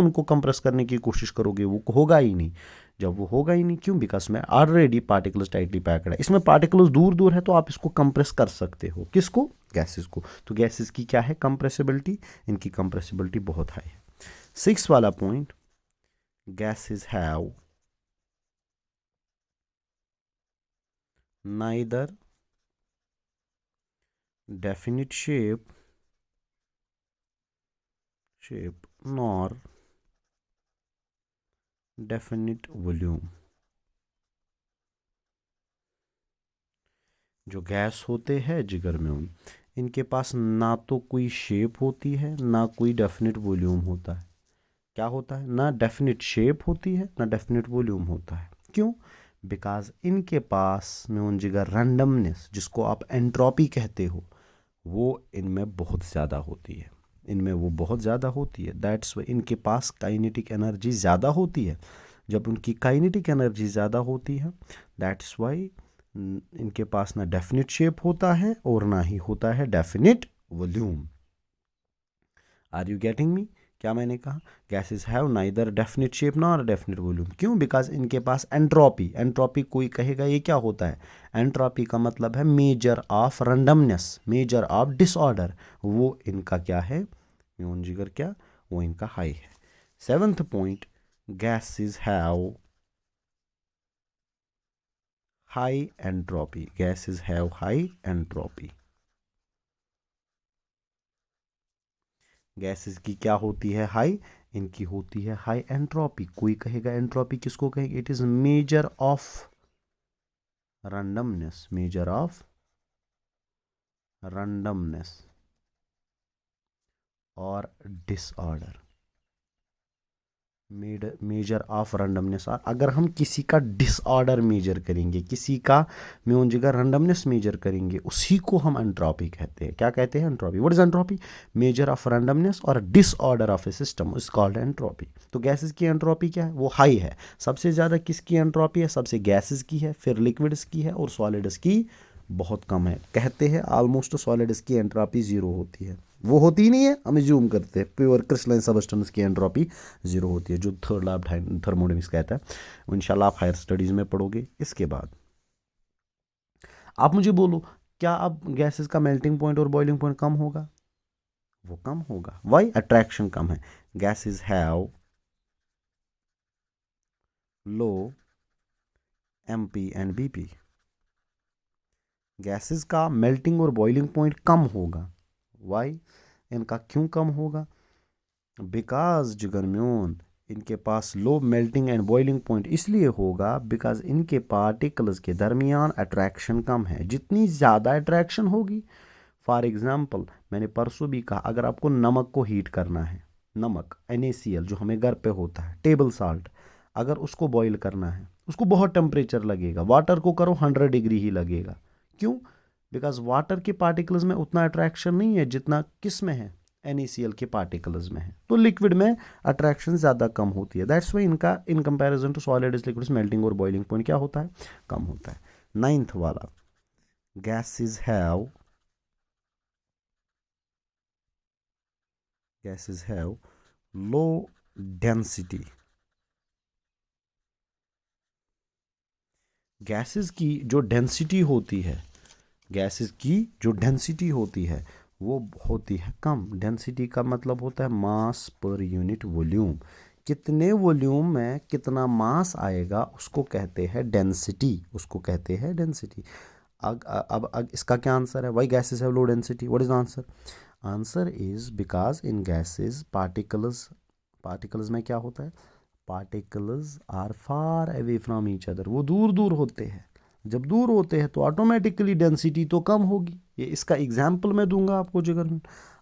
उनको कंप्रेस करने की कोशिश करोगे वो होगा ही नहीं। जब वो होगा ही नहीं, क्यों? बिकॉज में ऑलरेडी पार्टिकल्स टाइटली पैक्ड है, इसमें पार्टिकल्स दूर दूर है, तो आप इसको कंप्रेस कर सकते हो। किसको? गैसेस को। तो गैसेस की क्या है? कंप्रेसिबिलिटी। इनकी कंप्रेसिबिलिटी बहुत हाई है। 6 वाला point, gases have neither definite shape nor definite volume। जो गैस होते हैं जिगर में उन, इनके पास ना तो कोई शेप होती है ना कोई डेफिनेट वॉल्यूम होता है। क्या होता है? ना डेफिनेट शेप होती है ना डेफिनेट वॉल्यूम होता है। क्यों? बिकॉज इनके पास में उन जिगर रैंडमनेस, जिसको आप एंट्रोपी कहते हो, वो इनमें बहुत ज़्यादा होती है। इनमें वो बहुत ज़्यादा होती है। दैट्स वाई इनके पास काइनेटिक एनर्जी ज़्यादा होती है। जब उनकी काइनेटिक एनर्जी ज़्यादा होती है, दैट्स वाई इनके पास ना डेफिनेट शेप होता है और ना ही होता है definite volume. Are you getting me? क्या मैंने कहा? Gases have neither definite shape nor definite volume. क्यों? बिकॉज इनके पास एंट्रोपी, एंट्रोपी कोई कहेगा ये क्या होता है? एंट्रोपी का मतलब है major of randomness, measure of disorder. वो इनका क्या है? म्यून जिगर क्या? वो इनका हाई है। 7th point, gases have high entropy. Gases have high entropy. Gases की क्या होती है? हाई। इनकी होती है हाई एंट्रोपी। कोई कहेगा एंट्रोपी किसको कहेगा? It is major of randomness, major of randomness और डिसऑर्डर। Major of randomness. और अगर हम किसी का डिसऑर्डर मेजर करेंगे, किसी का म्यून जगह रैंडमनेस मेजर करेंगे, उसी को हम एंट्रोपी कहते हैं। क्या कहते हैं? Entropy. What is entropy? Measure of randomness और disorder of a system is called entropy. तो गैसेस की एंट्रोपी क्या है? वो हाई है। सबसे ज़्यादा किसकी एंट्रोपी है? सबसे गैसेस की है, फिर लिक्विड्स की है, और सॉलिड्स की बहुत कम है। कहते हैं ऑलमोस्ट सॉलिड्स की एंट्रोपी जीरो होती है। वो होती ही नहीं है, हम ज्यूम करते हैं। प्योर क्रिस्टलाइन सबस्टेंस की एंट्रोपी जीरो होती है, जो थर्ड लॉ थर्मोडायनामिक्स कहता है। इंशाल्लाह आप हायर स्टडीज़ में पढ़ोगे। इसके बाद आप मुझे बोलो, क्या अब गैसेस का मेल्टिंग पॉइंट और बॉइलिंग पॉइंट कम होगा? वो कम होगा। वाई? अट्रैक्शन कम है। Gases have low MP and BP। Gases का मेल्टिंग और बॉइलिंग पॉइंट कम होगा। वाई? इनका क्यों कम होगा? बिकॉज जिगरम्यून, इनके पास low melting and boiling point इसलिए होगा बिकॉज इनके पार्टिकल्स के दरमियान अट्रैक्शन कम है। जितनी ज़्यादा अट्रैक्शन होगी, फॉर एग्जांपल मैंने परसों भी कहा, अगर आपको नमक को हीट करना है, नमक NaCl जो हमें घर पे होता है, टेबल साल्ट, अगर उसको बॉईल करना है, उसको बहुत टेम्परेचर लगेगा। वाटर को करो 100 डिग्री ही लगेगा। क्यों? बिकॉज वाटर के पार्टिकल्स में उतना अट्रैक्शन नहीं है जितना किस में है? NaCl के पार्टिकल्स में है। तो लिक्विड में अट्रैक्शन ज़्यादा कम होती है। दैट्स वाई इनका in comparison to solids liquids melting और बॉइलिंग पॉइंट क्या होता है? कम होता है। 9th वाला, gases have low density. Gases की जो डेंसिटी होती है, गैसेस की जो डेंसिटी होती है वो होती है कम। डेंसिटी का मतलब होता है मास पर यूनिट वॉल्यूम। कितने वॉल्यूम में कितना मास आएगा उसको कहते हैं डेंसिटी, उसको कहते हैं डेंसिटी। अब इसका क्या आंसर है? Why gases have low density? What is answer? Answer is because इन गैसेस पार्टिकल्स में क्या होता है? Particles are far away from each other. वो दूर दूर होते हैं। जब दूर होते हैं तो ऑटोमेटिकली डेंसिटी तो कम होगी। ये इसका एग्जाम्पल मैं दूंगा आपको जिगर।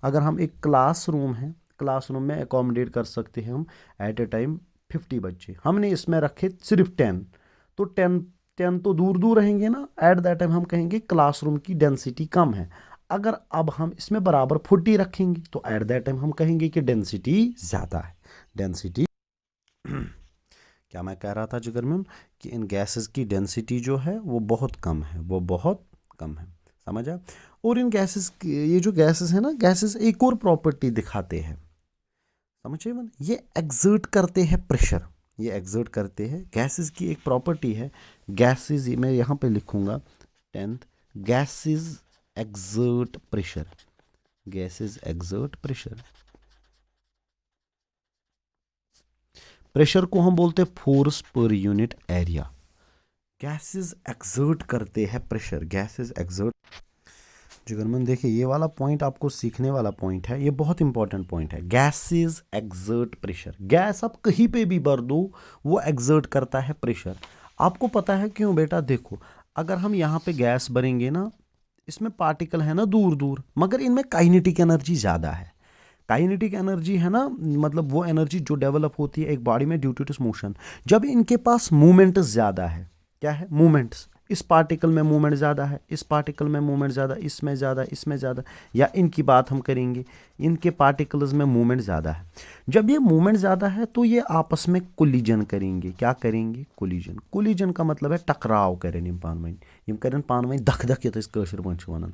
अगर हम एक क्लासरूम है, क्लासरूम में अकोमोडेट कर सकते हैं हम एट ए टाइम 50 बच्चे, हमने इसमें रखे सिर्फ 10, तो 10 तो दूर दूर रहेंगे ना। एट दैट टाइम हम कहेंगे क्लासरूम की डेंसिटी कम है। अगर अब हम इसमें बराबर 40 रखेंगे तो एट दैट टाइम हम कहेंगे कि डेंसिटी ज़्यादा है। डेंसिटी क्या मैं कह रहा था जिगरमन? कि इन गैसेस की डेंसिटी जो है वो बहुत कम है, वो बहुत कम है। समझा? और इन गैसेस, ये जो गैसेस है ना, गैसेस एक और प्रॉपर्टी दिखाते हैं। समझ रहे हैं? ये एग्जर्ट करते हैं प्रेशर, ये एग्जर्ट करते हैं। गैसेस की एक प्रॉपर्टी है, गैसेस मैं यहाँ पे लिखूंगा 10th, gases exert pressure, gases exert pressure. Pressure को हम बोलते हैं force per unit area. Gases exert करते हैं प्रेशर, गैसेस एग्जर्ट। जिगरमन देखिए ये वाला पॉइंट आपको सीखने वाला पॉइंट है, ये बहुत इंपॉर्टेंट पॉइंट है। गैसेस एग्जर्ट प्रेशर, गैस आप कहीं पे भी भर दो वो एग्जर्ट करता है प्रेशर। आपको पता है क्यों बेटा? देखो अगर हम यहाँ पे गैस भरेंगे ना, इसमें पार्टिकल है ना दूर दूर, मगर इनमें काइनेटिक एनर्जी ज़्यादा है। काइनेटिक एनर्जी है ना, मतलब वो एनर्जी जो डेवलप होती है एक बॉडी में ड्यू टू इट्स मोशन। जब इनके पास मूवमेंट ज़्यादा है, क्या है मूवमेंट्स, इस पार्टिकल में मूवमेंट ज़्यादा है, इस पार्टिकल में मूवमेंट ज़्यादा, इसमें ज़्यादा, इसमें ज़्यादा, या इनकी बात हम करेंगे, इनके पार्टिकल्स में मूवमेंट ज़्यादा है। जब ये मूवमेंट ज़्यादा है तो ये आपस में कोलिजन करेंगे। क्या करेंगे? कोलिजन। कोलिजन का मतलब है टकराव करें यम पान वहीं, यम करें पान वहीं धक धक ये कशर पे वन।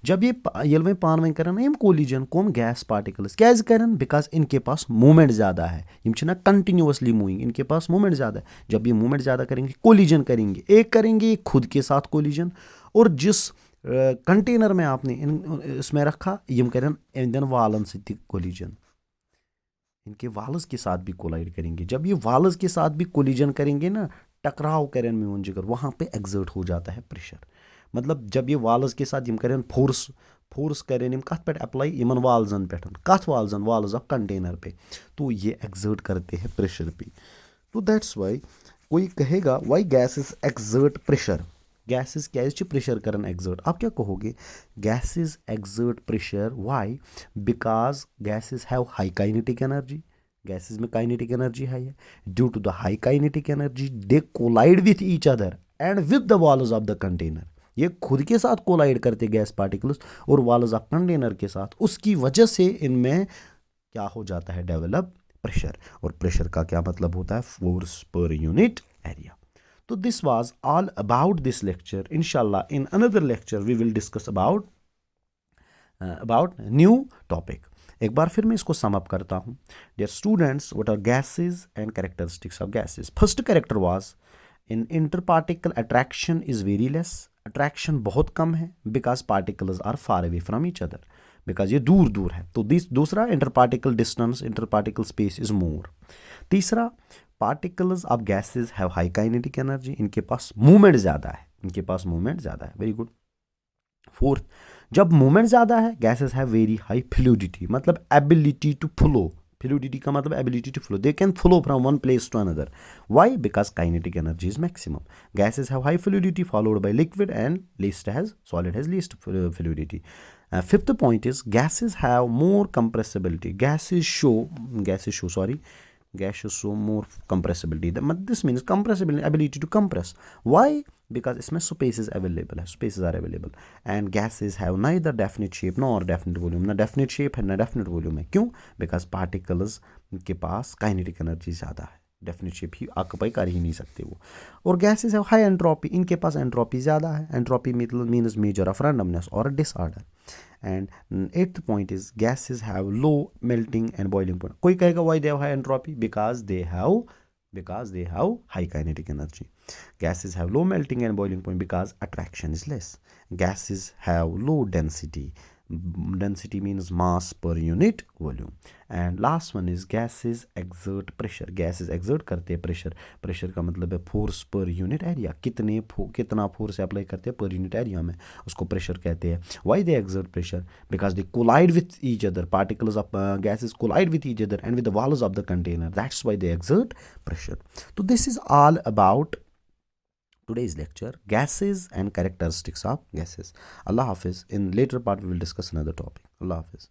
जब ये वहीं पान वहीं करें ना यम कोलिजन कौन गैस पार्टिकल्स क्या करें? बिकॉज इनके पास मूवमेंट ज़्यादा है, यम ना कंटिन्यूसली मूविंग, इनके पास मूवमेंट ज़्यादा है। जब ये मूवमेंट ज़्यादा करेंगे कोलिजन करेंगे, एक करेंगे खुद के साथ कोलिजन, और जिस कंटेनर में आपने इसमें रखा यम करें इन वालन से कोलिजन, इनके वाल्स के साथ भी कोलाइड करेंगे। जब ये वाल्स के साथ भी कोलिजन करेंगे ना, टकराव करें म्यून जिगर, वहाँ पे एग्जर्ट हो जाता है प्रेशर। मतलब जब ये वाल्स के साथ यम करें फोर्स करें यम कत पे अप्लाई यमन वाल्जन पे, कत वाल्जन, वाल्स ऑफ कंटेनर पे, तो ये एग्जर्ट करते हैं प्रेशर पे। तो दैट्स वाई कोई कहेगा why gases exert pressure, gases क्या प्रेशर करन एग्जर्ट। आप क्या कहोगे? Gases exert pressure why? Because gases have high kinetic energy, gases में काइनेटिक एनर्जी हाई है। Due to the high kinetic energy they collide with each other and with the walls of the container. ये खुद के साथ collide करते gas particles और walls of container के साथ, उसकी वजह से इनमें क्या हो जाता है? Develop pressure. और प्रेशर का क्या मतलब होता है? Force per unit area. So this was all about this lecture. Inshallah, in another lecture we will discuss about new topic. एक बार फिर मैं इसको sum up करता हूँ. Dear students, what are gases and characteristics of gases? First character was in interparticle attraction is very less. Attraction बहुत कम है because particles are far away from each other. Because ये दूर दूर है. तो दूसरा interparticle distance, interparticle space is more. तीसरा particles of gases have high kinetic energy, इनके पास मूवमेंट ज़्यादा है, इनके पास मूवमेंट ज़्यादा है। Very good. फोर्थ, जब मूवमेंट ज़्यादा है gases have very high fluidity, मतलब एबिलिटी टू फ्लो। फ्लूइडिटी का मतलब ability to flow, they can flow from one place to another. Why? Because kinetic energy is maximum. Gases have high fluidity followed by liquid and solid has least fluidity. Fifth point is gases have more compressibility. Gases show more compressibility. This means compressibility, ability to compress. Why? Because इसमें spaces available है, spaces are available. And gases have neither definite shape nor definite volume. ना definite shape है ना definite volume है। क्यों? Because particles के पास kinetic energy ज़्यादा है, डेफिनेट शेप ही ऑक्यूपाई कर ही नहीं सकते वो। और गैसेस हैव हाई एंट्रोपी, इनके पास एंट्रोपी ज़्यादा है। Entropy means measure of randomness और disorder. And eighth point is gases have low melting and boiling point. कोई कहेगा why they have high entropy? Because they have high kinetic energy. Gases have low melting and boiling point because attraction is less. Gases have low density. Density means mass per unit volume. And last one is gases exert pressure. Gases exert करते हैं pressure. Pressure का मतलब है force per unit area. कितना force apply करते हैं per unit area में, उसको pressure कहते हैं. Why they exert pressure? Because they collide with each other. Particles of gases collide with each other and with the walls of the container. That's why they exert pressure. So this is all about today's lecture, gases and characteristics of gases. Allah Hafiz. In later part we will discuss another topic. Allah Hafiz.